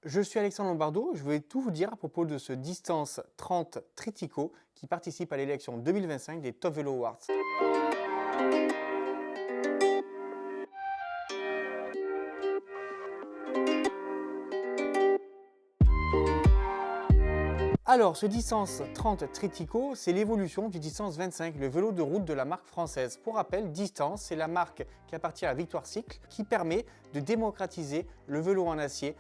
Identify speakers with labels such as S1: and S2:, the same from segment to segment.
S1: Je suis Alexandre Lombardo, je vais tout vous dire à propos de ce Distance 30 Tritico qui participe à l'élection 2025 des Top Vélo Awards. Alors, ce Distance 30 Tritico, c'est l'évolution du Distance 25, le vélo de route de la marque française. Pour rappel, Distance, c'est la marque qui appartient à Victoire Cycle, qui permet de démocratiser le vélo en acier,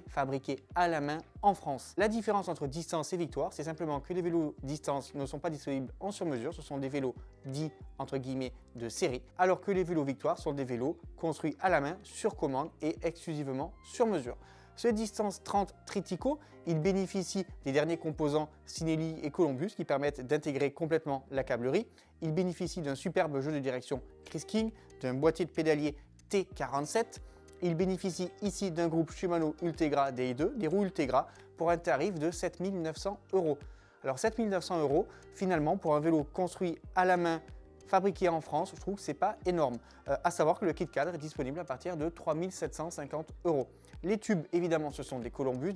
S1: fabriqué à la main en France. La différence entre Distance et Victoire, c'est simplement que les vélos Distance ne sont pas disponibles en sur-mesure, ce sont des vélos dits entre guillemets de série, alors que les vélos Victoire sont des vélos construits à la main, sur commande et exclusivement sur mesure. Ce Distance 30 Tritico, il bénéficie des derniers composants Cinelli et Columbus qui permettent d'intégrer complètement la câblerie. Il bénéficie d'un superbe jeu de direction Chris King, d'un boîtier de pédalier T47. Il bénéficie ici d'un groupe Shimano Ultegra DI2, des roues Ultegra, pour un tarif de 7 900 €. Alors 7 900 €, finalement, pour un vélo construit à la main, fabriqué en France, je trouve que c'est pas énorme. À savoir que le kit cadre est disponible à partir de 3 750 €. Les tubes, évidemment, ce sont des Columbus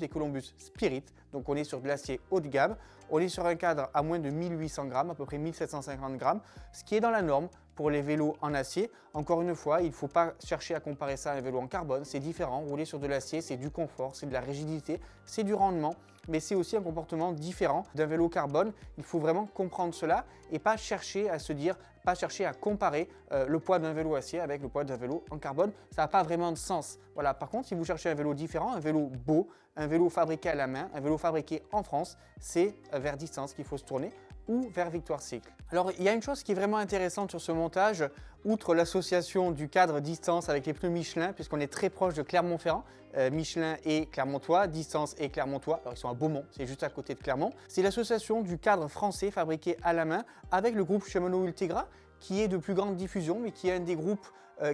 S1: Spirit, donc on est sur de l'acier haut de gamme. On est sur un cadre à moins de 1800 grammes, à peu près 1750 grammes, ce qui est dans la norme pour les vélos en acier. Encore une fois, il ne faut pas chercher à comparer ça à un vélo en carbone, c'est différent. Rouler sur de l'acier, c'est du confort, c'est de la rigidité, c'est du rendement, mais c'est aussi un comportement différent d'un vélo carbone. Il faut vraiment comprendre cela et pas chercher à comparer le poids d'un vélo acier avec le poids d'un vélo en carbone. Ça n'a pas vraiment de sens. Voilà. Par contre, si vous cherchez un vélo différent, un vélo beau, un vélo fabriqué à la main, un vélo fabriqué en France, c'est vers Distance qu'il faut se tourner ou vers Victoire Cycle. Alors, il y a une chose qui est vraiment intéressante sur ce montage, outre l'association du cadre Distance avec les pneus Michelin, puisqu'on est très proche de Clermont-Ferrand, Michelin et Clermontois, Distance et Clermontois, alors ils sont à Beaumont, c'est juste à côté de Clermont. C'est l'association du cadre français fabriqué à la main avec le groupe Shimano Ultegra, qui est de plus grande diffusion, mais qui est un des groupes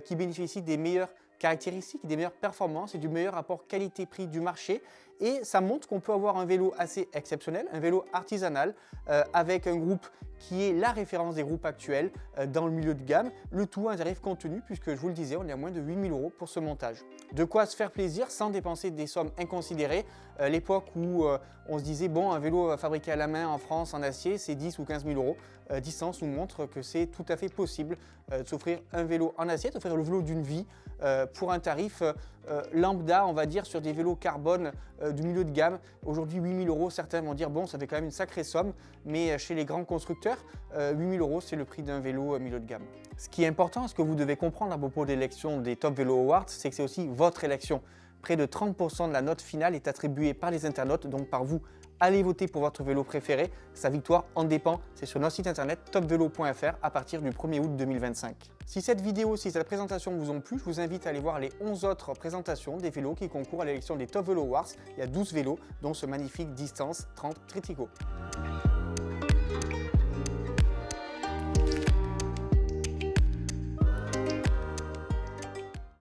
S1: qui bénéficie des meilleures caractéristiques, des meilleures performances et du meilleur rapport qualité-prix du marché. Et ça montre qu'on peut avoir un vélo assez exceptionnel, un vélo artisanal, avec un groupe qui est la référence des groupes actuels dans le milieu de gamme. Le tout à un tarif contenu, puisque je vous le disais, on est à moins de 8 000 € pour ce montage. De quoi se faire plaisir sans dépenser des sommes inconsidérées. L'époque où on se disait, bon, un vélo fabriqué à la main en France en acier, c'est 10 ou 15 000 €. Distance nous montre que c'est tout à fait possible de s'offrir un vélo en acier, d'offrir le vélo d'une vie pour un tarif lambda, on va dire, sur des vélos carbone du milieu de gamme. Aujourd'hui, 8 000 €, certains vont dire, bon, ça fait quand même une sacrée somme, mais chez les grands constructeurs, 8 000 €, c'est le prix d'un vélo milieu de gamme. Ce qui est important, ce que vous devez comprendre à propos de l'élection des Top Vélo Awards, c'est que c'est aussi votre élection. Près de 30% de la note finale est attribuée par les internautes, donc par vous. Allez voter pour votre vélo préféré, sa victoire en dépend. C'est sur notre site internet topvelo.fr à partir du 1er août 2025. Si cette présentation vous ont plu, je vous invite à aller voir les 11 autres présentations des vélos qui concourent à l'élection des Top Vélo Awards. Il y a 12 vélos, dont ce magnifique Distance 30 Tritico.